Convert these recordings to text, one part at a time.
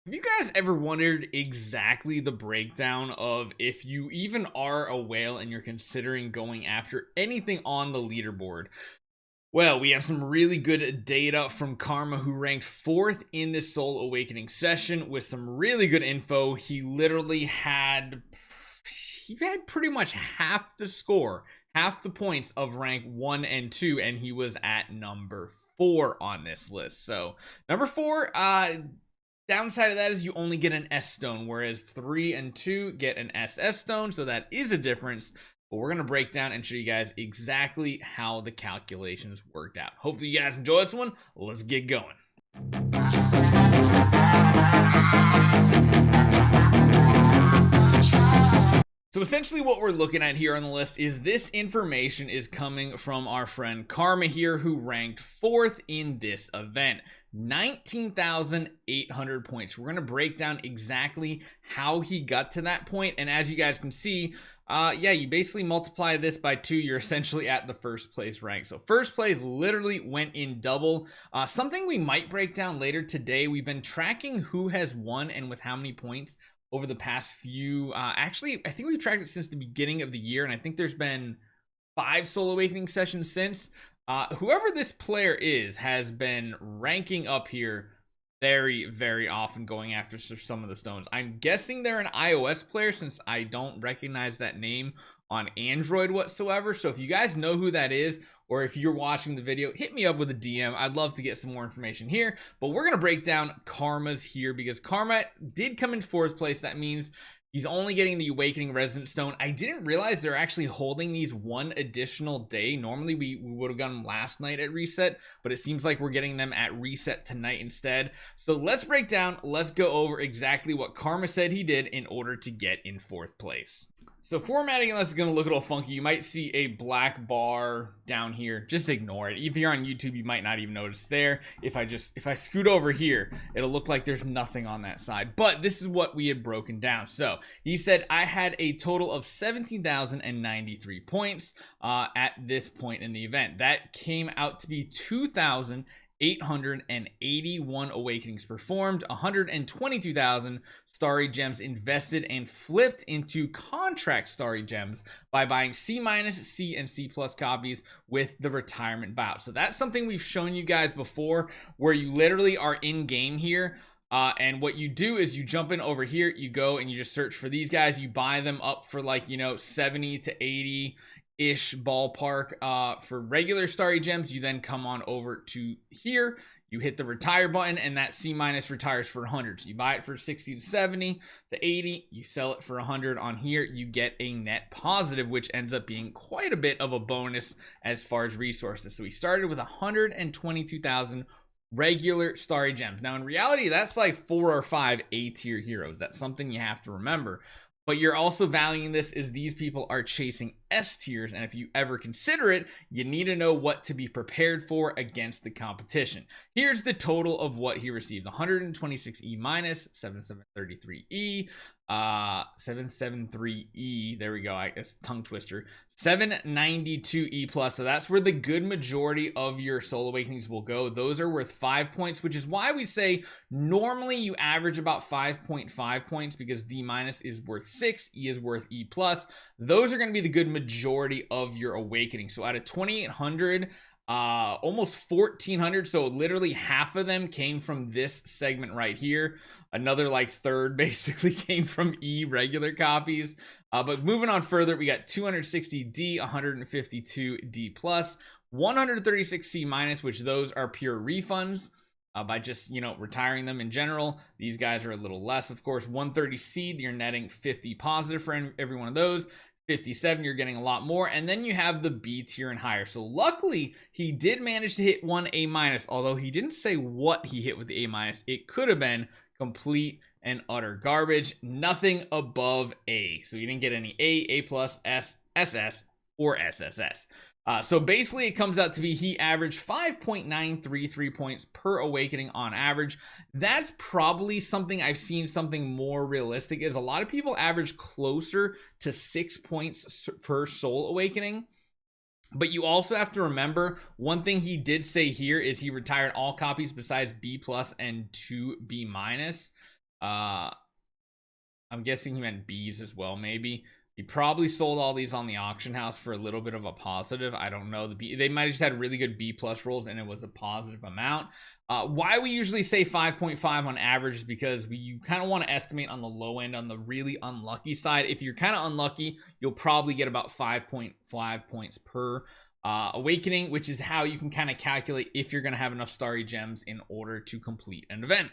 Have you guys ever wondered exactly the breakdown of if you even are a whale and you're considering going after anything on the leaderboard? Well, we have some really good data from Karma, who ranked 4th in this Soul Awakening session with some really good info. He had pretty much half the score, half the points of rank 1 and 2, and he was at number 4 on this list. So number 4, downside of that is you only get an S stone, whereas 3 and 2 get an SS stone, so that is a difference. But we're going to break down and show you guys exactly how the calculations worked out. Hopefully you guys enjoy this one. Let's get going. So essentially what we're looking at here on the list is this information is coming from our friend Karma here, who ranked 4th in this event. 19,800 points. We're going to break down exactly how he got to that point, and as you guys can see, you basically multiply this by 2, you're essentially at the first place rank. So first place literally went in double. Something we might break down later today, we've been tracking who has won and with how many points over the past few, actually I think we've tracked it since the beginning of the year, and I think there's been 5 Soul Awakening sessions since. Whoever this player is has been ranking up here very, very often, going after some of the stones. I'm guessing they're an iOS player since I don't recognize that name on Android whatsoever. So if you guys know who that is, or if you're watching the video, hit me up with a DM. I'd love to get some more information here. But we're going to break down Karma's here because Karma did come in 4th place. That means he's only getting the Awakening Resonant Stone. I didn't realize they're actually holding these one additional day. Normally we would have gotten them last night at reset, but it seems like we're getting them at reset tonight instead. So let's break down, let's go over exactly what Karma said he did in order to get in 4th place. So formatting this is going to look a little funky. You might see a black bar down here. Just ignore it. If you're on YouTube, you might not even notice there. If I scoot over here, it'll look like there's nothing on that side. But this is what we had broken down. So he said, I had a total of 17,093 points at this point in the event. That came out to be 2,881 awakenings performed, 122,000 starry gems invested and flipped into contract starry gems by buying C-, C, and C+ copies with the retirement buyout. So that's something we've shown you guys before, where you literally are in game here. And what you do is you jump in over here, you go and you just search for these guys, you buy them up for like, 70 to 80 ish ballpark for regular starry gems. You then come on over to here, you hit the retire button, and that C- retires for 100. So you buy it for 60 to 70 to 80, you sell it for 100 on here, you get a net positive, which ends up being quite a bit of a bonus as far as resources. So we started with 122,000 regular starry gems. Now in reality, that's like 4 or 5 A-tier heroes. That's something you have to remember. But you're also valuing this as these people are chasing S tiers, and if you ever consider it, you need to know what to be prepared for against the competition. Here's the total of what he received: 126 E-, 7733 E, 773 E, there we go, I guess tongue twister, 792 E+. So that's where the good majority of your Soul Awakenings will go. Those are worth 5 points, which is why we say normally you average about 5.5 points, because D- is worth 6, E is worth E+. Those are going to be the good majority of your awakening. So out of 2,800, almost 1,400, so literally half of them came from this segment right here. Another like third basically came from E regular copies. But moving on further, we got 260 D, 152 D+, 136 C-, which those are pure refunds. By just, retiring them in general. These guys are a little less, of course. 130 C, you're netting 50 positive for every one of those. 57, you're getting a lot more. And then you have the B tier and higher. So luckily, he did manage to hit 1 A-, although he didn't say what he hit with the A-. It could have been complete and utter garbage. Nothing above A. So you didn't get any A+, S, SS, or SSS. So basically it comes out to be he averaged 5.933 points per awakening on average. That's probably something I've seen something more realistic, is a lot of people average closer to 6 points per soul awakening. But you also have to remember, one thing he did say here is he retired all copies besides B+ and 2 B-. I'm guessing he meant Bs as well, maybe. He probably sold all these on the auction house for a little bit of a positive. I don't know. They might have just had really good B plus rolls and it was a positive amount. Why we usually say 5.5 on average is because you kind of want to estimate on the low end, on the really unlucky side. If you're kind of unlucky, you'll probably get about 5.5 points per awakening, which is how you can kind of calculate if you're going to have enough starry gems in order to complete an event.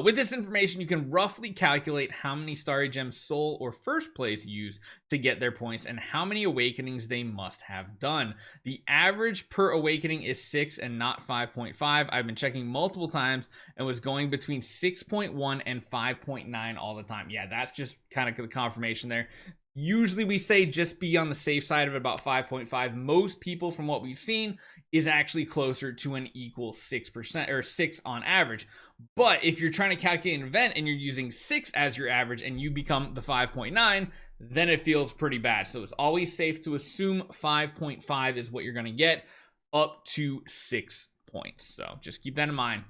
With this information, you can roughly calculate how many starry gems soul or first place use to get their points and how many awakenings they must have done. The average per awakening is 6 and not 5.5. I've been checking multiple times and was going between 6.1 and 5.9 all the time. Yeah, that's just kind of the confirmation there. Usually we say just be on the safe side of about 5.5. Most people, from what we've seen, is actually closer to an equal 6% or 6 on average. But if you're trying to calculate an event and you're using 6 as your average and you become the 5.9, then it feels pretty bad. So it's always safe to assume 5.5 is what you're going to get, up to 6 points. So just keep that in mind.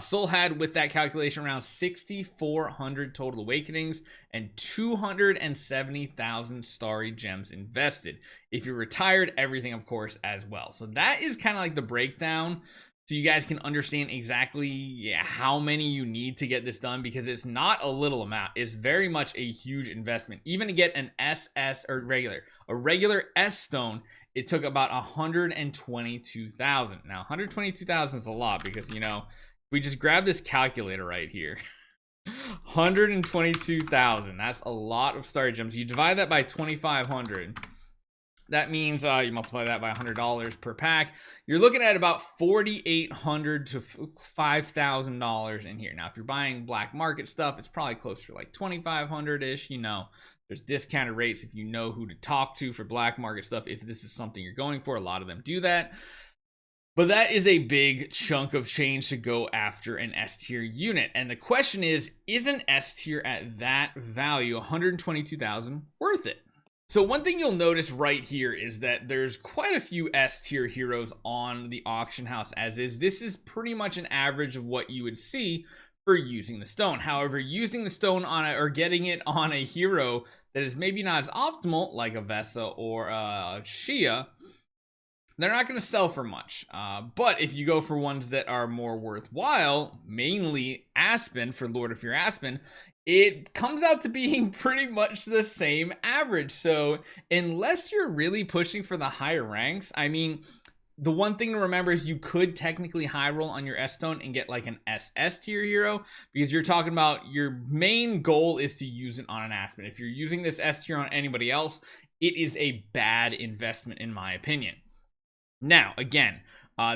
Soul had, with that calculation, around 6,400 total awakenings and 270,000 starry gems invested. If you're retired, everything, of course, as well. So that is kind of like the breakdown, so you guys can understand exactly how many you need to get this done, because it's not a little amount. It's very much a huge investment. Even to get an SS or a regular S stone, it took about 122,000. Now, 122,000 is a lot because, you know, we just grab this calculator right here. 122,000. That's a lot of starry gems. You divide that by 2,500. That means you multiply that by $100 per pack. You're looking at about $4,800 to $5,000 in here. Now, if you're buying black market stuff, it's probably closer to like $2,500-ish. You know, there's discounted rates if you know who to talk to for black market stuff. If this is something you're going for, a lot of them do that. But that is a big chunk of change to go after an S tier unit. And the question is an S tier at that value, 122,000, worth it? So one thing you'll notice right here is that there's quite a few S tier heroes on the auction house as is. This is pretty much an average of what you would see for using the stone. However, using the stone on it or getting it on a hero that is maybe not as optimal, like a Vesa or a Shia, they're not going to sell for much. But if you go for ones that are more worthwhile, mainly Aspen, for Lord of Fear Aspen, it comes out to being pretty much the same average. So unless you're really pushing for the higher ranks, I mean, the one thing to remember is you could technically high roll on your S stone and get like an SS tier hero, because you're talking about your main goal is to use it on an Aspen. If you're using this S tier on anybody else, it is a bad investment in my opinion. Now, again,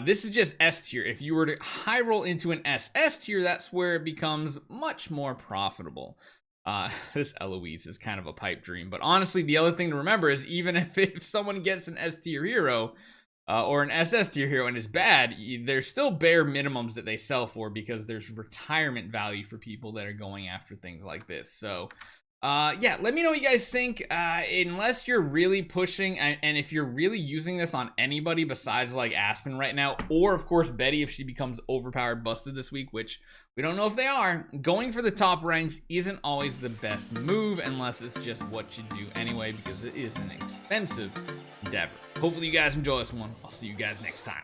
this is just S tier. If you were to high roll into an SS tier, that's where it becomes much more profitable. This Eloise is kind of a pipe dream. But honestly, the other thing to remember is even if someone gets an S tier hero or an SS tier hero and is bad, there's still bare minimums that they sell for, because there's retirement value for people that are going after things like this. So yeah, let me know what you guys think. Unless you're really pushing, and if you're really using this on anybody besides like Aspen right now, or of course Betty if she becomes overpowered busted this week, which we don't know if they are, going for the top ranks isn't always the best move unless it's just what you do anyway, because it is an expensive endeavor. Hopefully you guys enjoy this one. I'll see you guys next time.